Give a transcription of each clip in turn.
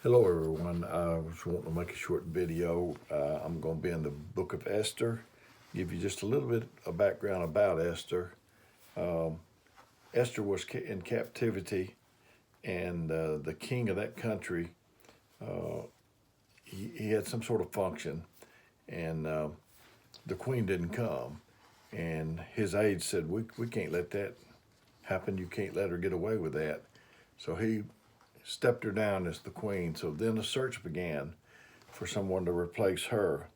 Hello, everyone. I was wanting to make a short video. I'm going to be in the book of Esther, give you just a little bit of background about Esther. Um, Esther was in captivity, and the king of that country, uh, he had some sort of function, and the queen didn't come. And his aides said, we can't let that happen. You can't let her get away with that. So he stepped her down as the queen. So then a search began for someone to replace her.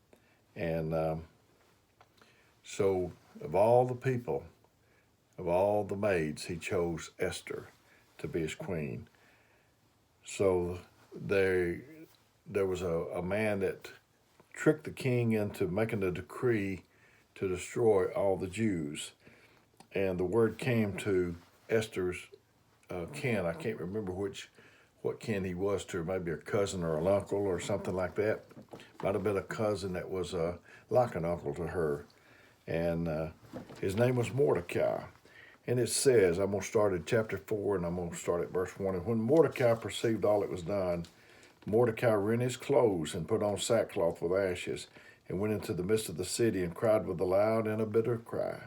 And so, of all the people, of all the maids, he chose Esther to be his queen. So there was a man that tricked the king into making a decree to destroy all the Jews. And the word came to Esther's kin. I can't remember what kin he was to, maybe a cousin or an uncle or something like that. Might have been a cousin that was like an uncle to her. And his name was Mordecai. And it says, I'm going to start at chapter 4 and I'm going to start at verse 1. And when Mordecai perceived all that was done, Mordecai rent his clothes and put on sackcloth with ashes and went into the midst of the city and cried with a loud and a bitter cry.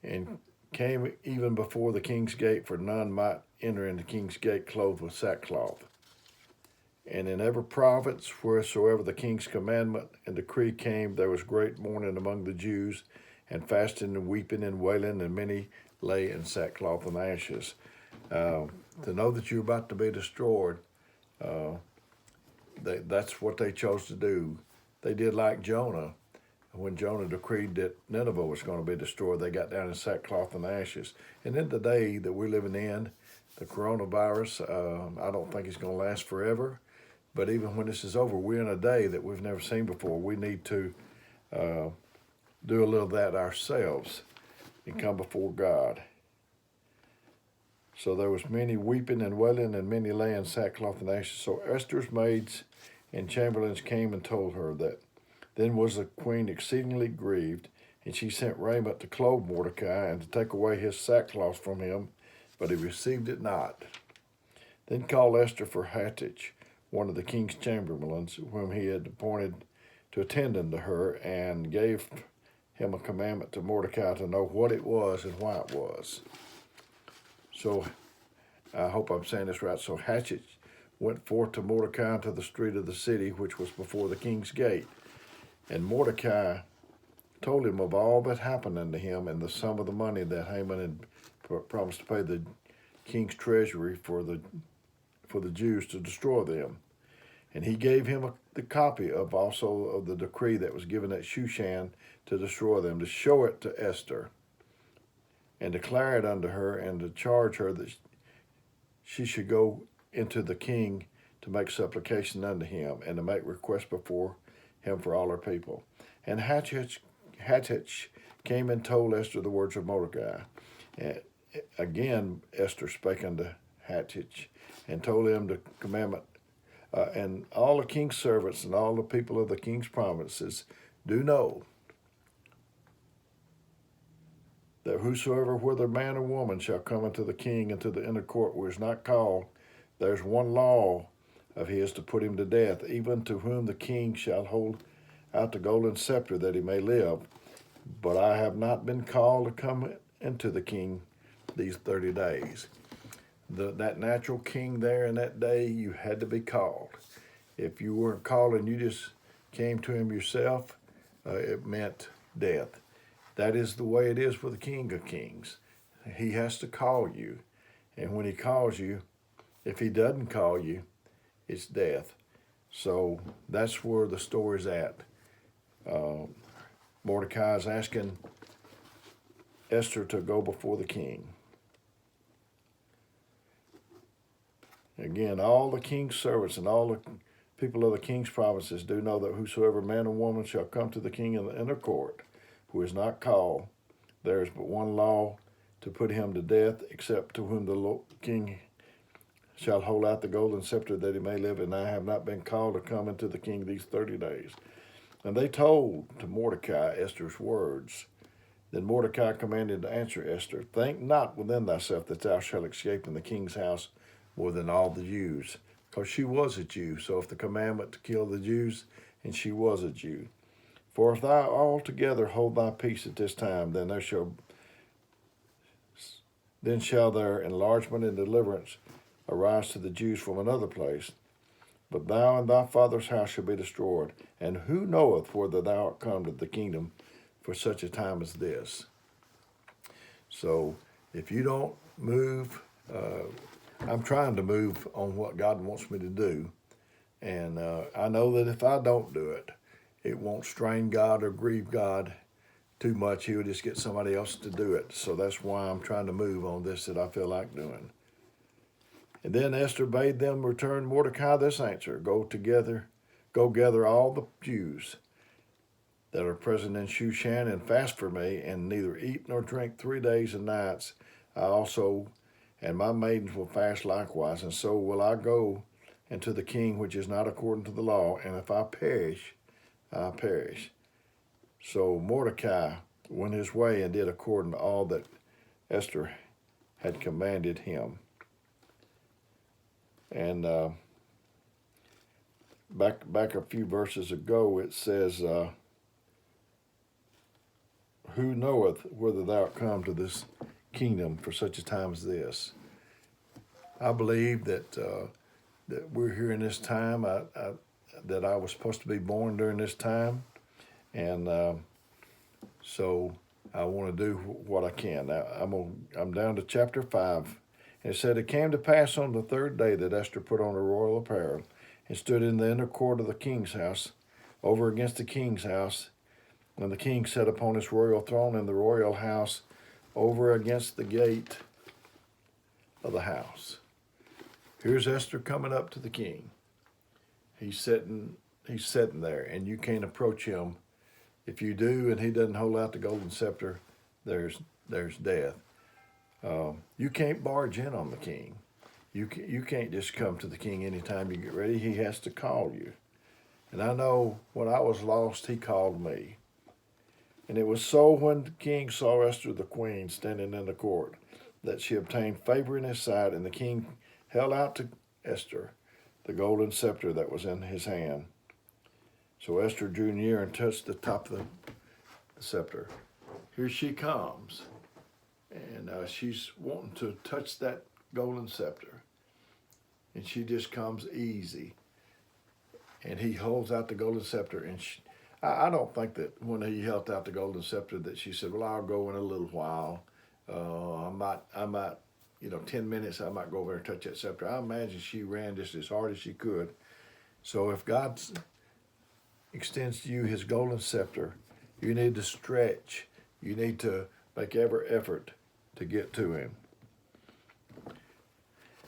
And came even before the king's gate, for none might enter into the king's gate clothed with sackcloth. And in every province wheresoever the king's commandment and decree came, there was great mourning among the Jews, and fasting and weeping and wailing, and many lay in sackcloth and ashes. To know that you're about to be destroyed, that's what they chose to do. They did like Jonah. When Jonah decreed that Nineveh was going to be destroyed, they got down in sackcloth and ashes. And in the day that we're living in, the coronavirus, I don't think it's going to last forever. But even when this is over, we're in a day that we've never seen before. We need to do a little of that ourselves and come before God. So there was many weeping and wailing, and many lay in sackcloth and ashes. So Esther's maids and chamberlains came and told her that. Then was the queen exceedingly grieved, and she sent raiment to clothe Mordecai and to take away his sackcloth from him, but he received it not. Then called Esther for Hattach, one of the king's chamberlains, whom he had appointed to attend unto her, and gave him a commandment to Mordecai to know what it was and why it was. So, I hope I'm saying this right. So Hattach went forth to Mordecai into the street of the city, which was before the king's gate. And Mordecai told him of all that happened unto him, and the sum of the money that Haman had promised to pay the king's treasury for the Jews to destroy them. And he gave him the copy of also of the decree that was given at Shushan to destroy them, to show it to Esther, and declare it unto her, and to charge her that she should go into the king to make supplication unto him, and to make request before him for all her people. And Hattach came and told Esther the words of Mordecai. And again, Esther spake unto Hattach, and told him the commandment. And all the king's servants and all the people of the king's provinces do know that whosoever, whether man or woman, shall come unto the king into the inner court where is not called, there's one law of his to put him to death, even to whom the king shall hold out the golden sceptre that he may live. But I have not been called to come into the king these 30 days. That natural king there in that day, you had to be called. If you weren't called and you just came to him yourself, it meant death. That is the way it is with the King of Kings. He has to call you. And when he calls you, if he doesn't call you, it's death. So that's where the story's at. Mordecai is asking Esther to go before the king. Again, all the king's servants and all the people of the king's provinces do know that whosoever man or woman shall come to the king in the inner court, who is not called, there is but one law to put him to death, except to whom the king shall hold out the golden scepter that he may live, and I have not been called to come into the king these 30 days. And they told to Mordecai Esther's words. Then Mordecai commanded to answer Esther, think not within thyself that thou shalt escape in the king's house more than all the Jews. because she was a Jew. So if the commandment to kill the Jews, and she was a Jew. For if thou altogether hold thy peace at this time, then shall their enlargement and deliverance arise to the Jews from another place. But thou and thy father's house shall be destroyed. And who knoweth whether thou art come to the kingdom for such a time as this? So if you don't move, I'm trying to move on what God wants me to do. And I know that if I don't do it, it won't strain God or grieve God too much. He'll just get somebody else to do it. So that's why I'm trying to move on this that I feel like doing. And then Esther bade them return Mordecai this answer: go gather all the Jews that are present in Shushan and fast for me, and neither eat nor drink 3 days and nights. I also and my maidens will fast likewise, and so will I go into the king, which is not according to the law, and if I perish, I perish. So Mordecai went his way and did according to all that Esther had commanded him. And back a few verses ago, it says, who knoweth whether thou art come to this kingdom for such a time as this? I believe that that we're here in this time. That I was supposed to be born during this time, and so I want to do what I can. Now I'm down to chapter 5. And it said, it came to pass on the 3rd day that Esther put on her royal apparel and stood in the inner court of the king's house, over against the king's house. And the king sat upon his royal throne in the royal house, over against the gate of the house. Here's Esther coming up to the king. He's sitting there, and you can't approach him. If you do, and he doesn't hold out the golden scepter, there's death. You can't barge in on the king. You can't just come to the king anytime you get ready. He has to call you. And I know when I was lost, he called me. And it was so when the king saw Esther the queen standing in the court, that she obtained favor in his sight, and the king held out to Esther the golden scepter that was in his hand. So Esther drew near and touched the top of the scepter. Here she comes. And she's wanting to touch that golden scepter. And she just comes easy. And he holds out the golden scepter. And I don't think that when he held out the golden scepter that she said, well, I'll go in a little while. I might, 10 minutes, I might go over and touch that scepter. I imagine she ran just as hard as she could. So if God extends to you his golden scepter, you need to stretch. You need to make every effort to get to him.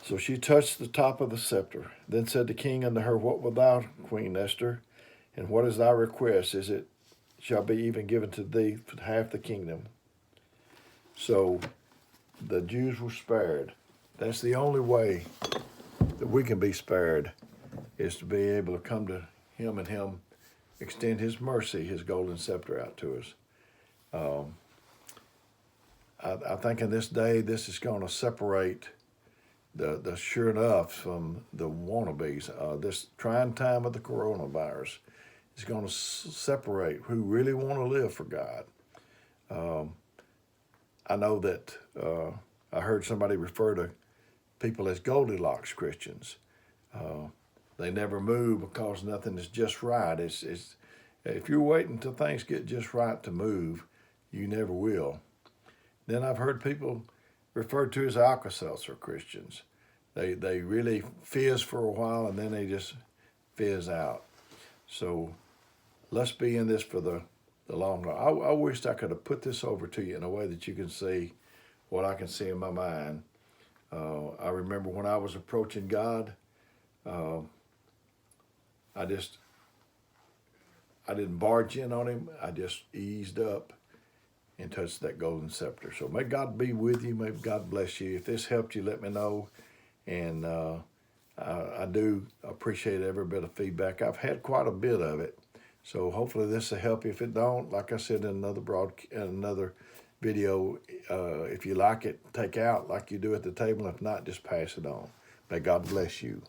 So she touched the top of the scepter. Then said the king unto her, what wilt thou, Queen Esther? And what is thy request? Is it shall be even given to thee for half the kingdom? So the Jews were spared. That's the only way that we can be spared, is to be able to come to him and him extend his mercy, his golden scepter out to us. I think in this day, this is going to separate the sure enough from the wannabes. This trying time of the coronavirus is going to separate who really want to live for God. I know that I heard somebody refer to people as Goldilocks Christians. They never move because nothing is just right. It's if you're waiting until things get just right to move, you never will. Then I've heard people referred to as Alka-Seltzer Christians. They really fizz for a while and then they just fizz out. So let's be in this for the long run. I wished I could have put this over to you in a way that you can see what I can see in my mind. I remember when I was approaching God, I didn't barge in on him. I just eased up and touched that golden scepter. So may God be with you. May God bless you. If this helped you, let me know. And I do appreciate every bit of feedback. I've had quite a bit of it. So hopefully this will help you. If it don't, like I said in another video, if you like it, take out like you do at the table. If not, just pass it on. May God bless you.